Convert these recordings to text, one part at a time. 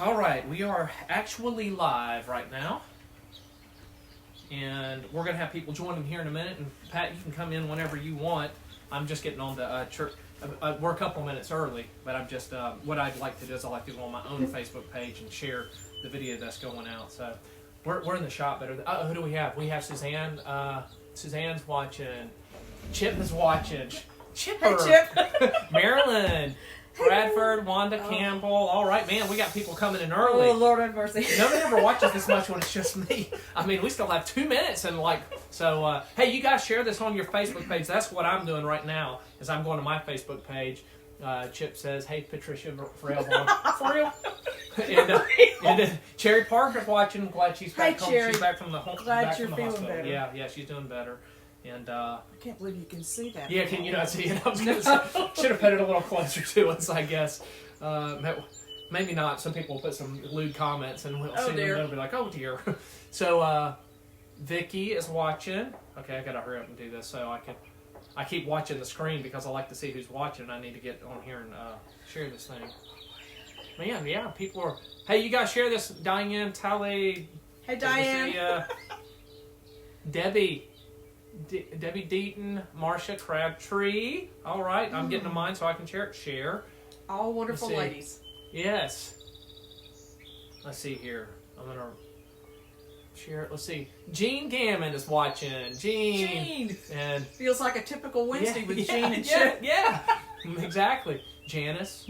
All right, we are actually live right now. And we're going to have people joining here in a minute. And Pat, you can come in whenever you want. I'm just getting on the church. We're a couple minutes early, but I'm just, what I'd like to do is I like to go on my own Facebook page and share the video that's going out. So we're in the shop better. Who do we have? We have Suzanne. Suzanne's watching. Chip is watching. Chipper. Hey, Chip. Marilyn. Bradford, Wanda Campbell. All right, man, we got people coming in early. Oh, Lord have mercy. Nobody ever watches this much when it's just me. I mean, we still have 2 minutes and hey, you guys share this on your Facebook page. That's what I'm doing right now is I'm going to my Facebook page. Chip says, hey, Patricia Frail Vaughn. For real? And Cherry Parker's watching. Glad she's back home. Cherry. She's back from the Glad you're feeling hospital. Better. Yeah, she's doing better. And I can't believe you can see that. yeah, can you not see it? I was gonna say, should have put it a little closer to us, I guess. Maybe not. Some people put some lewd comments, and we'll see them and be like, "Oh dear." So Vicky is watching. Okay, I gotta hurry up and do this so I keep watching the screen because I like to see who's watching. I need to get on here and share this thing. Man, yeah, people are. Hey, you guys share this. Diane, Tally. Hey, Diane. Debbie Deaton, Marcia Crabtree. All right, I'm getting to mine so I can share it. Share. All wonderful ladies. Yes. Let's see here. I'm going to share it. Let's see. Jean Gammon is watching. Jean. And feels like a typical Wednesday with Jean and Chip. Yeah, exactly. Janice.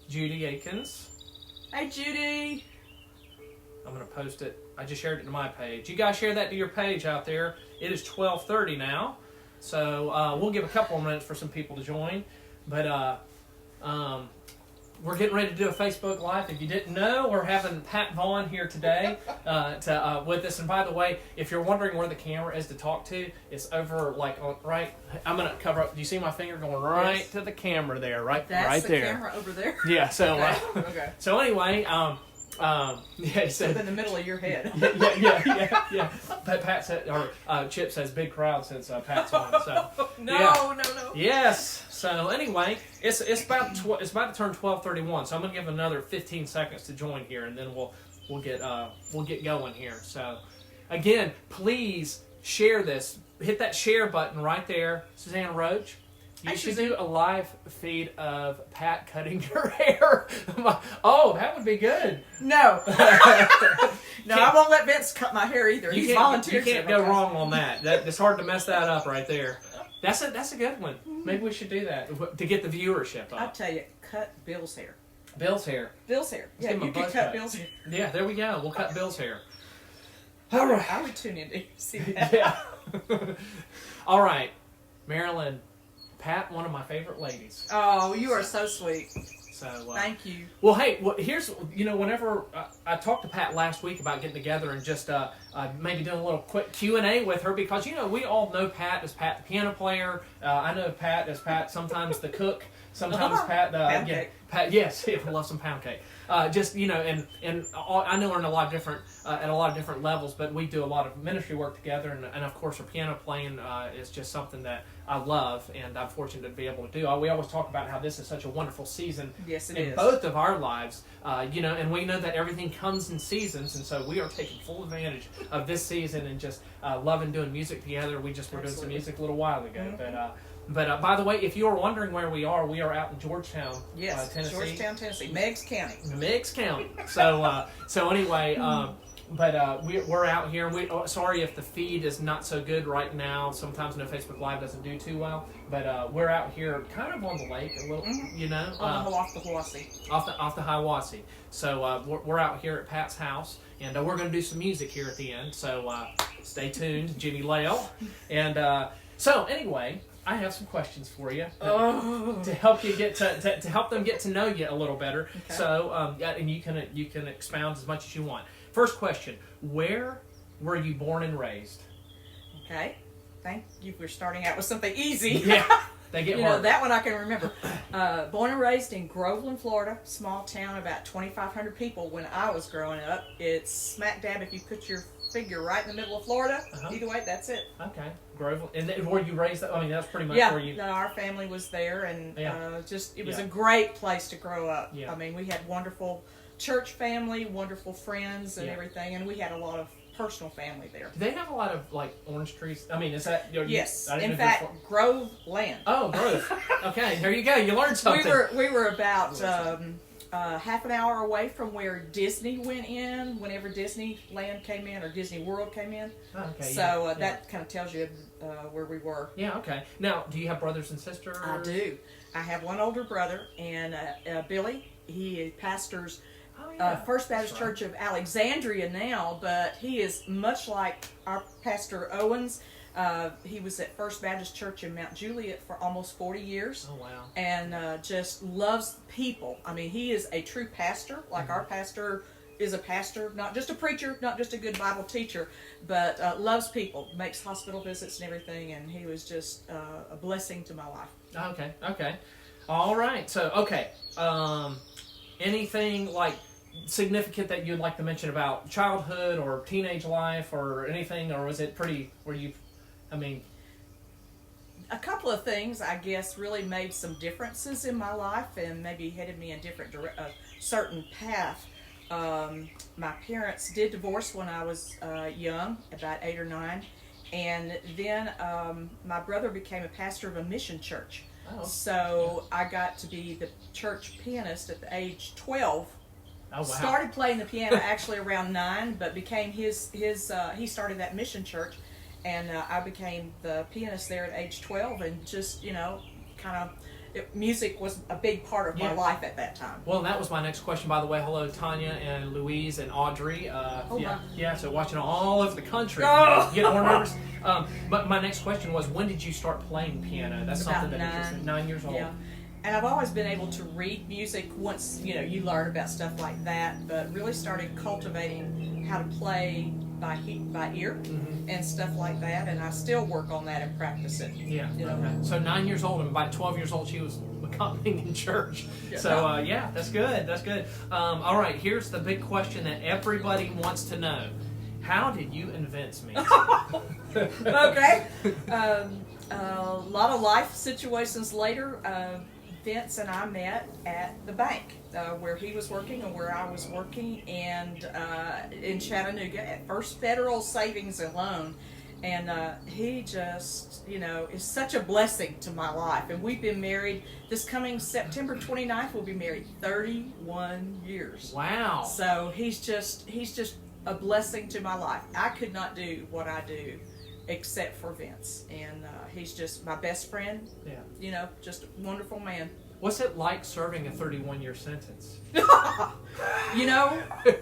Judy Akins. Hey, Judy. I'm going to post it. I just shared it to my page. You guys share that to your page out there. It is 12:30 now, so we'll give a couple of minutes for some people to join. But we're getting ready to do a Facebook Live. If you didn't know, we're having Pat Vaughn here today with us. And by the way, if you're wondering where the camera is to talk to, it's over right. I'm going to cover up. Do you see my finger going right to the camera there? Right, that's right there. That's the camera over there. Yeah. So okay. So anyway. Yeah, he said, in the middle of your head. Yeah. But Pat said, or Chip says, big crowd since Pat's on. So no. Yes. So anyway, it's about to turn 12:31. So I'm gonna give another 15 seconds to join here, and then we'll get going here. So again, please share this. Hit that share button right there, Suzanne Roach. You should do a live feed of Pat cutting her hair. Oh, that would be good. No. No, I won't let Vince cut my hair either. He's volunteered. You can't go wrong on that. It's hard to mess that up right there. That's a good one. Maybe we should do that to get the viewership up. I'll tell you, cut Bill's hair. Bill's hair. Yeah, you could cut Bill's hair. Yeah, there we go. We'll cut Bill's hair. All right. I would tune in to see that. Yeah. All right, Marilyn. Pat, one of my favorite ladies. Oh, you are so sweet. So thank you. Well, hey, here's whenever I talked to Pat last week about getting together and just maybe doing a little quick Q&A with her because we all know Pat as Pat the piano player. I know Pat as Pat sometimes the cook. Sometimes Pat pound cake. Pat, yes, I love some pound cake. And I know her in a lot of different at a lot of different levels, but we do a lot of ministry work together, and of course her piano playing is just something that I love, and I'm fortunate to be able to do. We always talk about how this is such a wonderful season in both of our lives, and we know that everything comes in seasons, and so we are taking full advantage of this season and just loving doing music together. We just were doing some music a little while ago, But by the way, if you are wondering where we are out in Georgetown, Tennessee. Georgetown, Tennessee, Meigs County. Meigs County. So anyway, we're out here. Sorry if the feed is not so good right now. Sometimes Facebook Live doesn't do too well, but we're out here kind of on the lake a little, off the Hiwassee. Off the Hiwassee. So we're out here at Pat's house, and we're going to do some music here at the end. So stay tuned, Jimmy Lale, and so anyway. I have some questions for you to help you get to help them get to know you a little better. Okay. So, and you can expound as much as you want. First question: where were you born and raised? Okay, thank you for starting out with something easy. Yeah, they get hard. That one I can remember. Born and raised in Groveland, Florida, small town, about 2,500 people. When I was growing up, it's smack dab if you put your figure right in the middle of Florida. Either way, that's it. Okay, Grove. And were you raised? I mean, that's pretty much where you. Yeah, our family was there, and it was a Yeah. great place to grow up. Yeah. I mean, we had wonderful church family, wonderful friends, and everything, and we had a lot of personal family there. Do they have a lot of like orange trees? I mean, is that yes? In fact, Grove land. Oh, Grove. Okay, there you go. You learned something. We were about half an hour away from where Disney went in. Whenever Disneyland came in or Disney World came in. Oh, okay. So that kind of tells you where we were. Yeah. Okay. Now, do you have brothers and sisters? I do. I have one older brother, and Billy. He pastors. First Baptist Church of Alexandria now, but he is much like our Pastor Owens. He was at First Baptist Church in Mount Juliet for almost 40 years. Oh, wow. And just loves people. I mean, he is a true pastor, like our pastor is a pastor, not just a preacher, not just a good Bible teacher, but loves people, makes hospital visits and everything, and he was just a blessing to my life. Okay. All right. So, okay. Anything like significant that you'd like to mention about childhood or teenage life or anything, or was it pretty, a couple of things, I guess, really made some differences in my life and maybe headed me in a certain path. My parents did divorce when I was young, about 8 or 9, and then my brother became a pastor of a mission church. Oh. So I got to be the church pianist at the age 12. Oh, wow. Started playing the piano actually around 9, but became he started that mission church, and I became the pianist there at age 12, and just, music was a big part of my life at that time. Well, that was my next question, by the way. Hello, Tanya and Louise and Audrey. So watching all over the country. Getting more nervous. But my next question was, when did you start playing piano? That's about something that interests 9 years old. Yeah. And I've always been able to read music once, you learn about stuff like that, but really started cultivating how to play by ear and stuff like that, and I still work on that and practice it. Yeah. Okay. So 9 years old, and by 12 years old, she was accompanying in church. Yeah. So, that's good. That's good. All right, here's the big question that everybody wants to know. How did you invent me? Okay. A lot of life situations later, Vince and I met at the bank where he was working and where I was working, and in Chattanooga at First Federal Savings and Loan. And he just, is such a blessing to my life. And we've been married, this coming September 29th, we'll be married 31 years. Wow. So he's just a blessing to my life. I could not do what I do except for Vince, and he's just my best friend. Yeah, just a wonderful man. What's it like serving a 31-year sentence?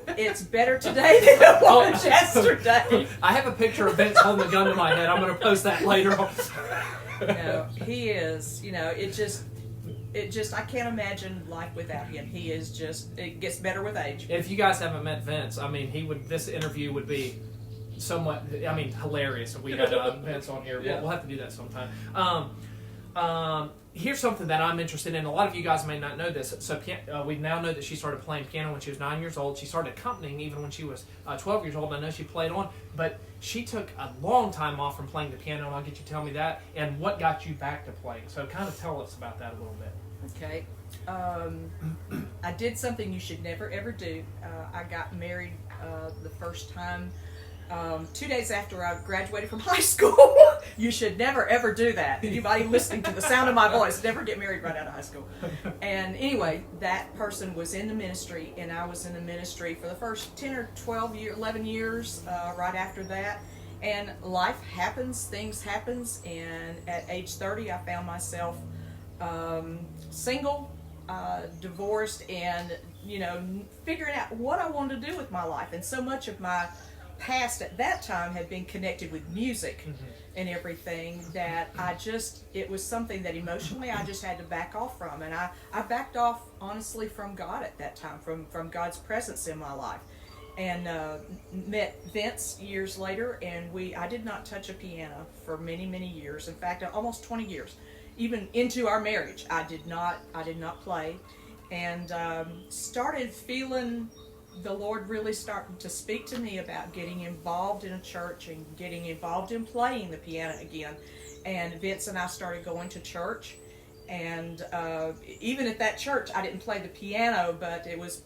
It's better today than it was yesterday. I have a picture of Vince holding a gun to my head. I'm going to post that later on. He is. It just I can't imagine life without him. He is just. It gets better with age. If you guys haven't met Vince, this interview would be somewhat, hilarious if we had Vince on here. Yeah. We'll have to do that sometime. Here's something that I'm interested in. A lot of you guys may not know this. So we now know that she started playing piano when she was 9 years old. She started accompanying even when she was 12 years old. I know she played on, but she took a long time off from playing the piano, and I'll get you to tell me that, and what got you back to playing. So kind of tell us about that a little bit. Okay. I did something you should never ever do. I got married the first time 2 days after I graduated from high school. You should never ever do that. Anybody listening to the sound of my voice, never get married right out of high school. And anyway, that person was in the ministry, and I was in the ministry for the first 10 or 11 years right after that. And life happens, things happens, and at age 30 I found myself single, divorced, and figuring out what I wanted to do with my life. And so much of my past at that time had been connected with music and everything that it was something that emotionally I just had to back off from. And I backed off honestly from God at that time, from God's presence in my life. And met Vince years later, and I did not touch a piano for many, many years. In fact, almost 20 years. Even into our marriage, I did not play, and started feeling the Lord really started to speak to me about getting involved in a church and getting involved in playing the piano again. And Vince and I started going to church. And even at that church, I didn't play the piano, but it was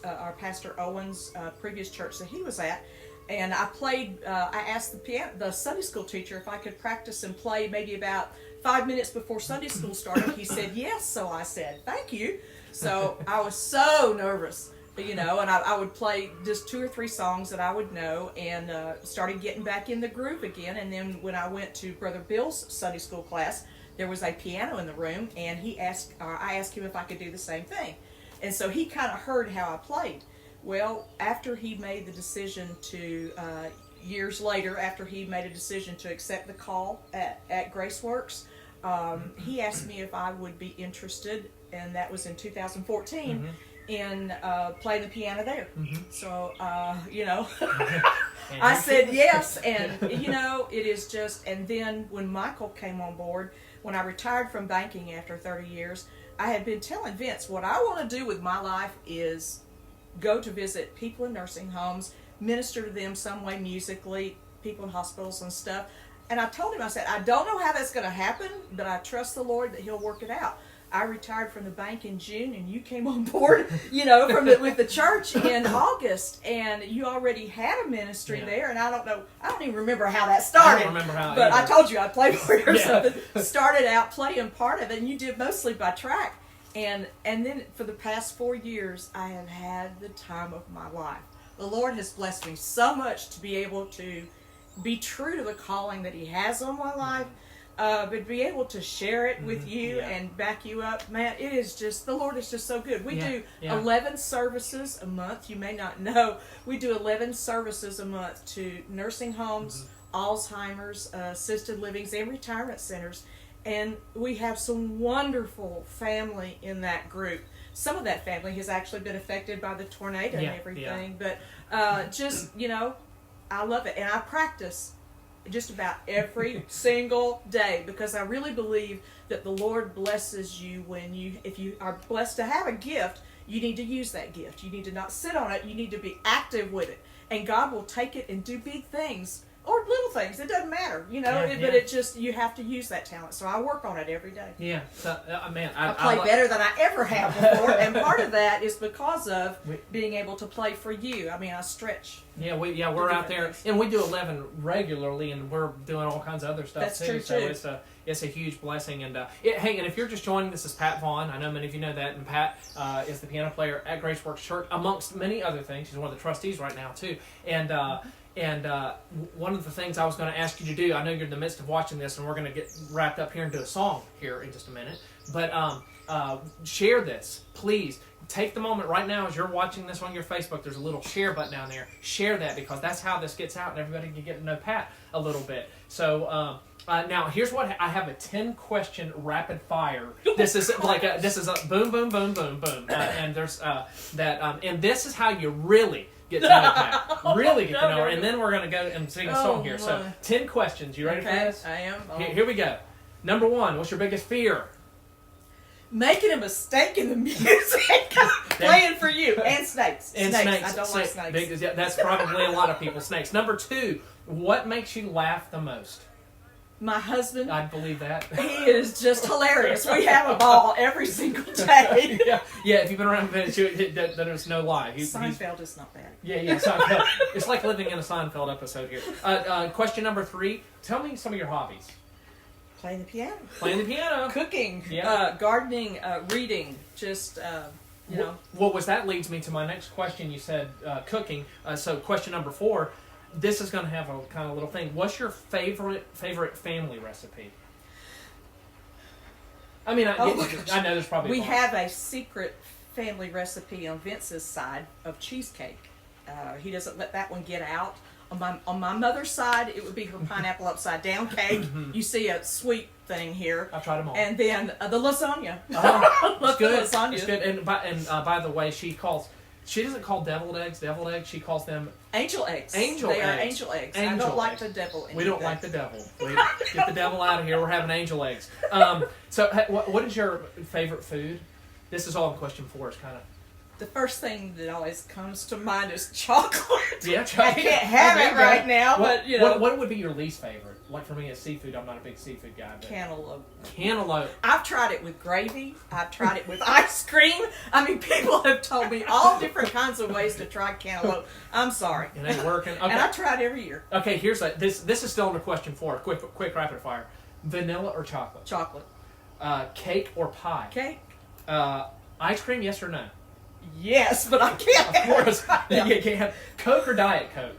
our Pastor Owen's previous church that he was at. And I played, I asked the Sunday school teacher if I could practice and play maybe about 5 minutes before Sunday school started. He said yes, so I said thank you. So I was so nervous, and I would play just 2 or 3 songs that I would know, and started getting back in the groove again. And then when I went to Brother Bill's Sunday school class, there was a piano in the room, and I asked him if I could do the same thing. And so he kind of heard how I played. Well, after he made the decision to, years later, after he made a decision to accept the call at GraceWorks, he asked me if I would be interested, and that was in 2014, in playing the piano there. So, I said yes, and, it is just, and then when Michael came on board, when I retired from banking after 30 years, I had been telling Vince, what I want to do with my life is go to visit people in nursing homes, minister to them some way musically, people in hospitals and stuff. And I told him, I said, I don't know how that's going to happen, but I trust the Lord that He'll work it out. I retired from the bank in June, and you came on board, with the church in August, and you already had a ministry there, and I don't even remember how that started. I don't remember how but either. I told you I played for you or something. Started out playing part of it, and you did mostly by track. And then for the past 4 years, I have had the time of my life. The Lord has blessed me so much to be able to be true to the calling that He has on my life, but be able to share it with you and back you up. Man, it is just, the Lord is just so good. We do 11 services a month. You may not know. We do 11 services a month to nursing homes, Alzheimer's, assisted livings, and retirement centers. And we have some wonderful family in that group. Some of that family has actually been affected by the tornado and everything. But I love it. And I practice just about every single day, because I really believe that the Lord blesses you if you are blessed to have a gift, you need to use that gift. You need to not sit on it. You need to be active with it. And God will take it and do big things. Or little things, it doesn't matter, but it just, you have to use that talent. So I work on it every day. Yeah, so, man, I play better than I ever have before, and part of that is because of being able to play for you. I mean, I stretch. Yeah, we're out there, and we do 11 regularly, and we're doing all kinds of other stuff. That's too. true, so too. It's a huge blessing. And hey, and if you're just joining, this is Pat Vaughn. I know many of you know that, and Pat is the piano player at GraceWorks Church, amongst many other things. She's one of the trustees right now too, and one of the things I was going to ask you to do, I know you're in the midst of watching this, and we're going to get wrapped up here and do a song here in just a minute, but share this, please. Take the moment right now as you're watching this on your Facebook. There's a little share button down there. Share that, because that's how this gets out, and everybody can get to know Pat a little bit. So now here's what I have: a 10-question rapid fire. This is a boom, boom, boom, boom, boom, and there's and this is how you really get to know Pat. Really get to know her, and then we're going to go and sing a song here. So 10 questions. You ready for this? I am. Here we go. Number 1, what's your biggest fear? Making a mistake in the music. Playing for you. And snakes. And snakes. I don't like snakes. That's probably a lot of people. Snakes. Number 2, what makes you laugh the most? My husband. I believe that. He is just hilarious. We have a ball every single day. Yeah. If you've been around, there's no lie. Seinfeld is not bad. Yeah. Seinfeld. It's like living in a Seinfeld episode here. Question number 3. Tell me some of your hobbies. Playing the piano. Playing the piano. Cooking. Yeah. Gardening. Reading. Just, Well, that leads me to my next question. You said cooking. So question number 4. This is going to have a kind of little thing. What's your favorite family recipe? I mean, I know there's probably we have a secret family recipe on Vince's side of cheesecake. He doesn't let that one get out. On my mother's side, it would be her pineapple upside down cake. You see a sweet thing here. I've tried them all. And then the lasagna. It's good. Lasagna. It's good. And by the way, she doesn't call deviled eggs. She calls them angel eggs. They are angel eggs. I don't like the devil. We don't like the devil. Get the devil out of here. We're having angel eggs. So what is your favorite food? This is all in question 4. It's kind of The first thing that always comes to mind is chocolate. Yeah, I chocolate. can't have it right now, but you know. What would be your least favorite? Like for me, it's seafood. I'm not a big seafood guy. But Cantaloupe. Cantaloupe. I've tried it with gravy. I've tried it with ice cream. I mean, people have told me all different kinds of ways to try cantaloupe. I'm sorry. It ain't working. Okay. And I try it every year. Okay, here's this is still under question 4. Quick rapid fire. Vanilla or chocolate? Chocolate. Cake or pie? Cake. Ice cream, yes or no? Yes, but I can't. Of course. You can't have Coke or Diet Coke?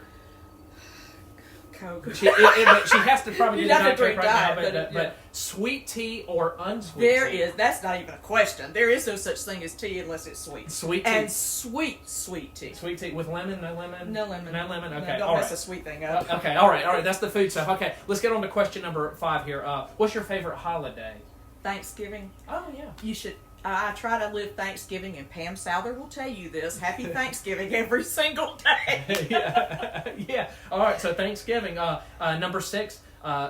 Coke. She has to probably do You'd the have to Diet Coke drink right Diet, now, but but sweet tea or unsweet There tea? is. That's not even a question. There is no such thing as tea unless it's sweet. Sweet tea. And sweet tea. Sweet tea with lemon, no lemon? No lemon. No lemon? Okay, No, don't all mess right. the sweet thing up. Okay, all right. That's the food stuff. Okay, let's get on to question number 5 here. What's your favorite holiday? Thanksgiving. Oh, yeah. You should. I try to live Thanksgiving, and Pam Souther will tell you this. Happy Thanksgiving every single day. yeah. All right. So Thanksgiving. Number 6.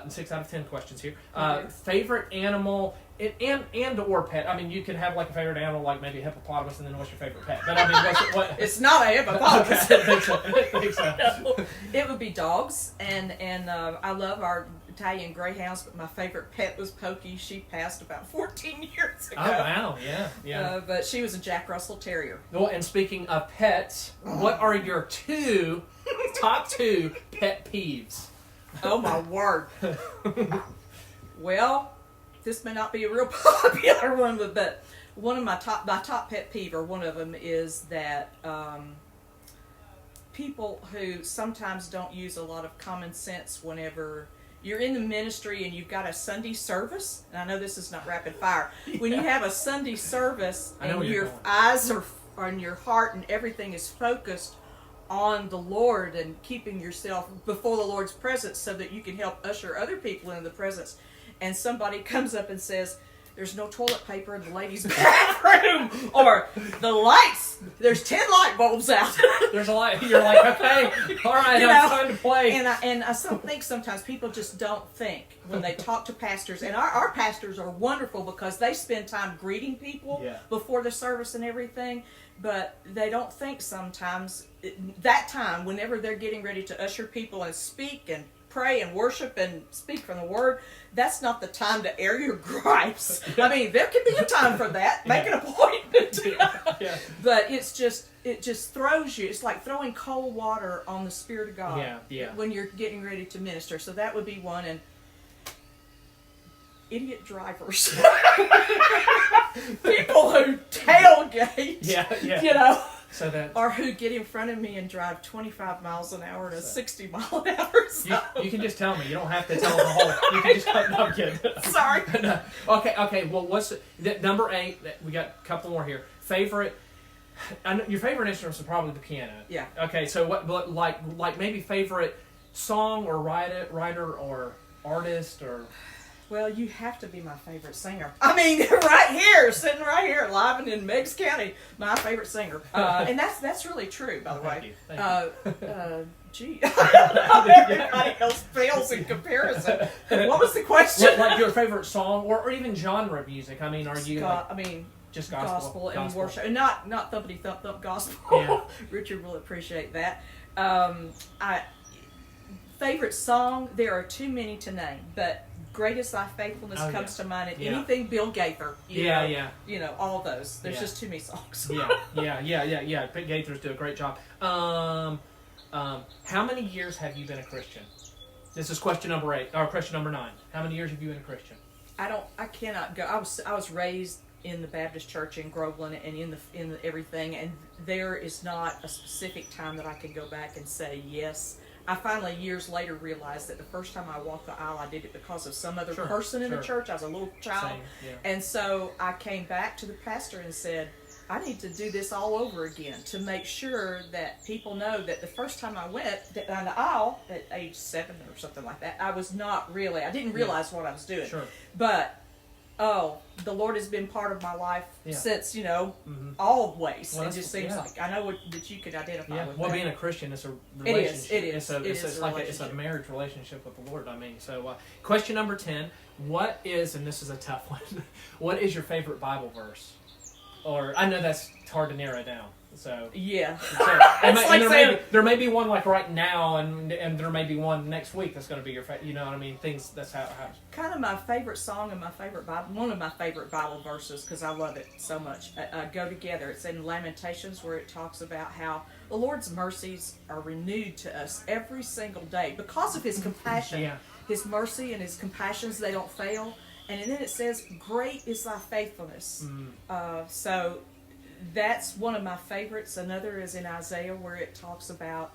6 out of 10 questions here. Okay. Favorite animal and or pet. I mean, you could have like a favorite animal, like maybe a hippopotamus, and then what's your favorite pet? But I mean, what? It's not a hippopotamus. Okay, I think so. It would be dogs, and I love our Italian greyhounds, but my favorite pet was Pokey. She passed about 14 years ago. Oh wow, yeah. But she was a Jack Russell Terrier. Well, and speaking of pets, what are your top two pet peeves? Oh my word. Well, this may not be a real popular one, but one of my top pet peeve, or one of them, is that people who sometimes don't use a lot of common sense whenever you're in the ministry and you've got a Sunday service. And I know this is not rapid fire. When you have a Sunday service and your eyes are on your heart and everything is focused on the Lord and keeping yourself before the Lord's presence so that you can help usher other people into the presence, and somebody comes up and says, there's no toilet paper in the ladies' bathroom, or the lights, there's 10 light bulbs out. There's a light. You're like, okay, all right, You it's know, time to play. And I think sometimes people just don't think when they talk to pastors, and our pastors are wonderful because they spend time greeting people before the service and everything, but they don't think sometimes that time, whenever they're getting ready to usher people and speak and pray and worship and speak from the Word, that's not the time to air your gripes. I mean, there can be a time for that. Make an appointment. But it just throws you. It's like throwing cold water on the Spirit of God when you're getting ready to minister. So that would be one. And idiot drivers. People who tailgate. You know. So that, or who get in front of me and drive 25 miles an hour to 60 mile an hour. So. You can just tell me. You don't have to tell the whole. You can just tell. No, I'm kidding. Sorry. No. Okay. Well, what's number 8? We got a couple more here. Favorite. I know your favorite instrument is probably the piano. Yeah. Okay. So what? Like maybe favorite song or writer or artist or. Well, you have to be my favorite singer. I mean, sitting right here, live and in Meigs County, my favorite singer. And that's really true, by the way. Thank you. Gee, everybody else fails in comparison. What was the question? Like your favorite song or even genre of music? I mean, are you? Just gospel and worship, and not thumpity thump gospel. Yeah. Richard will appreciate that. Favorite song? There are too many to name, but Great Is Thy Faithfulness comes to mind, and anything Bill Gaither. You know, all those. There's just too many songs. Yeah. Pete Gaithers do a great job. How many years have you been a Christian? This is question number 8, or question number 9. How many years have you been a Christian? I cannot go. I was raised in the Baptist church in Groveland and in the everything, and there is not a specific time that I can go back and say yes. I finally, years later, realized that the first time I walked the aisle, I did it because of some other person in the church. I was a little child. And so I came back to the pastor and said, I need to do this all over again to make sure that people know that the first time I went down the aisle at age 7 or something like that, I didn't realize what I was doing. But the Lord has been part of my life since, always. Well, it just seems like I know that you could identify with that. Being a Christian is a relationship. It is. It's a marriage relationship with the Lord. I mean, so question number 10: what is, and this is a tough one, what is your favorite Bible verse? Or I know that's hard to narrow down. So Yeah. and It's like saying, there may be one like right now, and there may be one next week that's going to be your favorite. You know what I mean? Things that's how it happens. kind of my favorite song and my favorite Bible, one of my favorite Bible verses, because I love it so much, go together. It's in Lamentations, where it talks about how the Lord's mercies are renewed to us every single day because of His compassion. Yeah. His mercy and His compassions, they don't fail. And then it says, great is thy faithfulness. So that's one of my favorites. Another is in Isaiah, where it talks about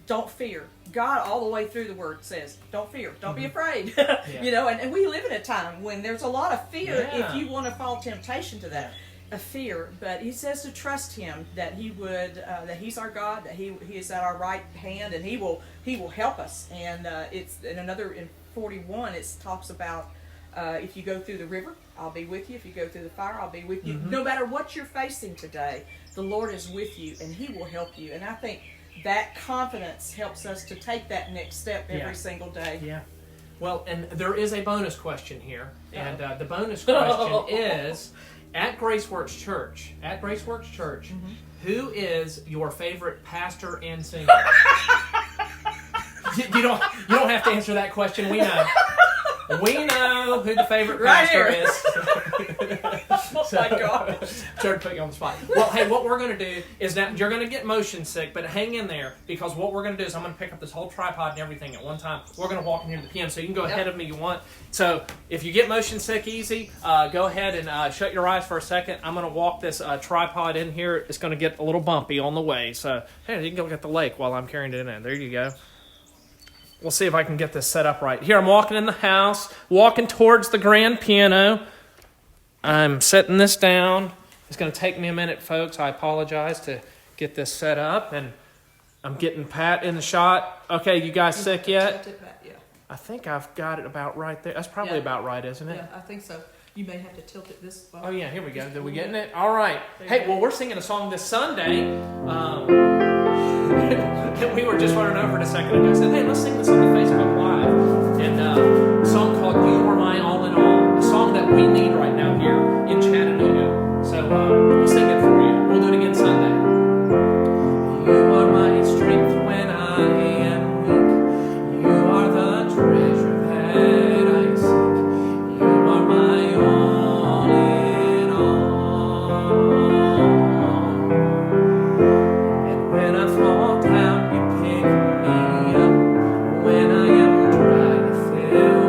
don't fear. God all the way through the word says, don't fear, don't be afraid. You know, and we live in a time when there's a lot of fear if you want to fall temptation to that. A fear, but He says to trust Him, that He would, that He's our God, that He is at our right hand, and He will help us. And it's in another, in 41, it talks about if you go through the river, I'll be with you. If you go through the fire, I'll be with you. No matter what you're facing today, the Lord is with you, and He will help you. And I think that confidence helps us to take that next step every single day. Yeah. Well, and there is a bonus question here, and the bonus question is, at GraceWorks Church, who is your favorite pastor and singer? you don't have to answer that question. We know. We know who the favorite pastor is. Oh my gosh. Sorry to put you on the spot. Well, hey, what we're going to do is now, you're going to get motion sick, but hang in there, because what we're going to do is I'm going to pick up this whole tripod and everything at one time. We're going to walk in here to the piano, so you can go ahead of me if you want. So if you get motion sick easy, go ahead and shut your eyes for a second. I'm going to walk this tripod in here. It's going to get a little bumpy on the way. So hey, you can go get the lake while I'm carrying it in. There you go. We'll see if I can get this set up right. Here, I'm walking in the house, walking towards the grand piano. I'm setting this down. It's going to take me a minute, folks. I apologize, to get this set up. And I'm getting Pat in the shot. Okay, you guys sick yet? Yeah. I think I've got it about right there. That's probably about right, isn't it? Yeah, I think so. You may have to tilt it this way. Oh, yeah, here we go. Are we getting it? All right. Hey, well, we're singing a song this Sunday. We were just running over it a second ago. I said, hey, let's sing this on the Facebook Live. And a song called You Are My All in All. A song that we need right now here in Chattanooga. So we'll sing it for you. We'll do it again Sunday. You are my strength when I am weak. You are the treasure that I seek. You are my all in all. And when I fall down, you pick me up. When I am dry, you fill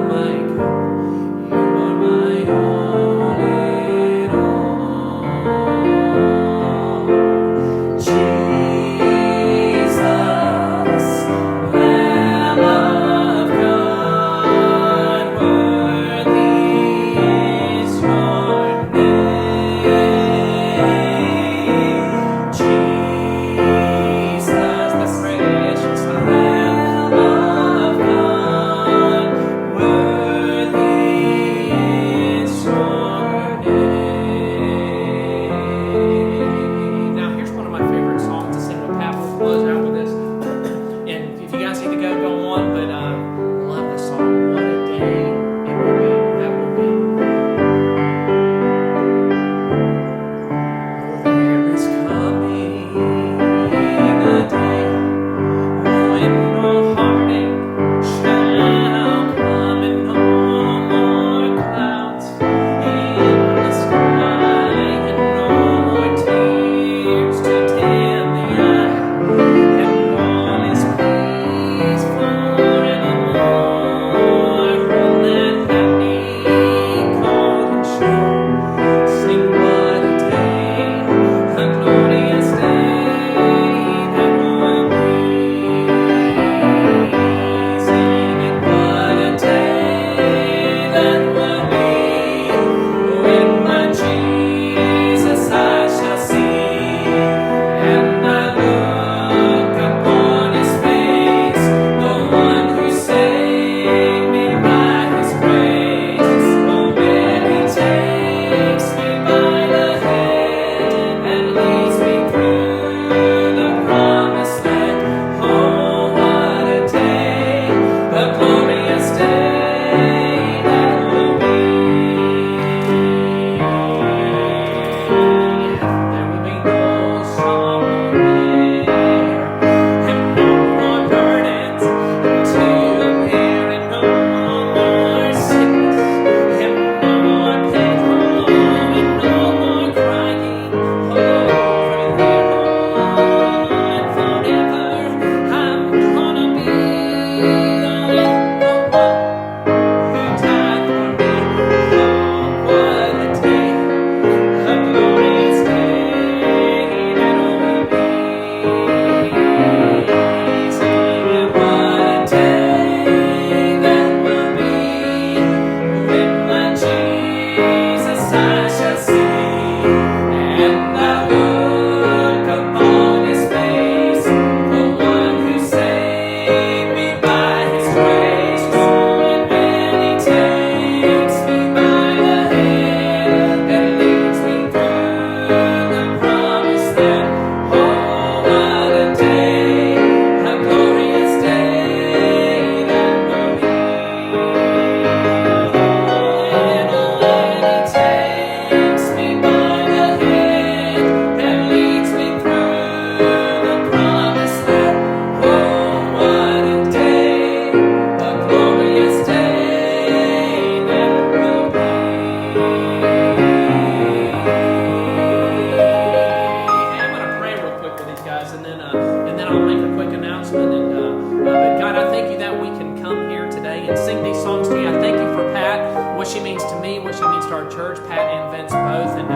church, Pat and Vince both. And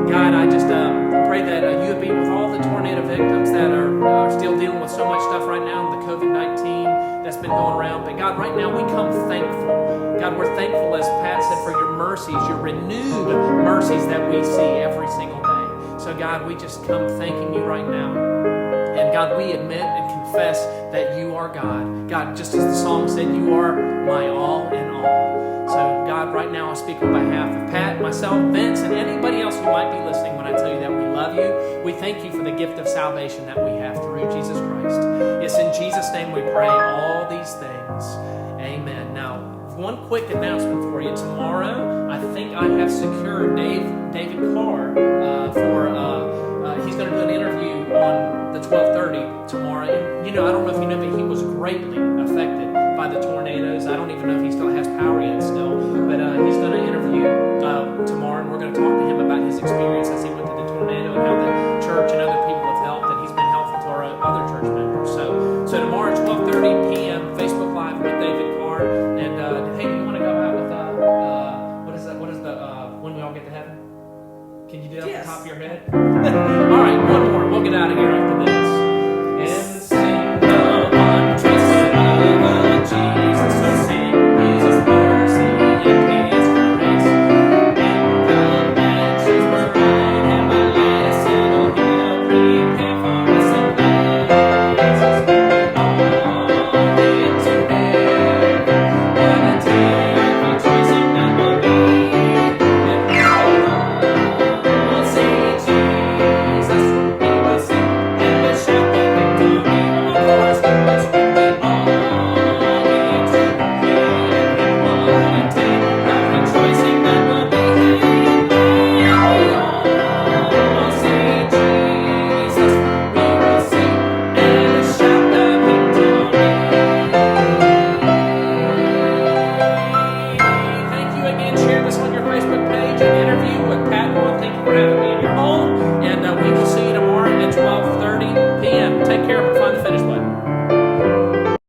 God, I just pray that you would be with all the tornado victims that are still dealing with so much stuff right now, the COVID-19 that's been going around. But God, right now we come thankful. God, we're thankful, as Pat said, for your mercies, your renewed mercies that we see every single day. So God, we just come thanking you right now. And God, we admit and confess that you are God. God, just as the song said, you are my all in all. So God, right now I speak on behalf of Pat, myself, Vince, and anybody else who might be listening when I tell you that we love you. We thank you for the gift of salvation that we have through Jesus Christ. It's in Jesus' name we pray all these things. Amen. Now, one quick announcement for you. Tomorrow, I think I have secured David Carr he's going to do an interview on the 12:30 tomorrow. And, I don't know if you know, but he was greatly affected by the tornadoes. I don't even know if he still has power yet still. But he's going to interview tomorrow, and we're going to talk to him about his experience as he went through the tornado and how the church and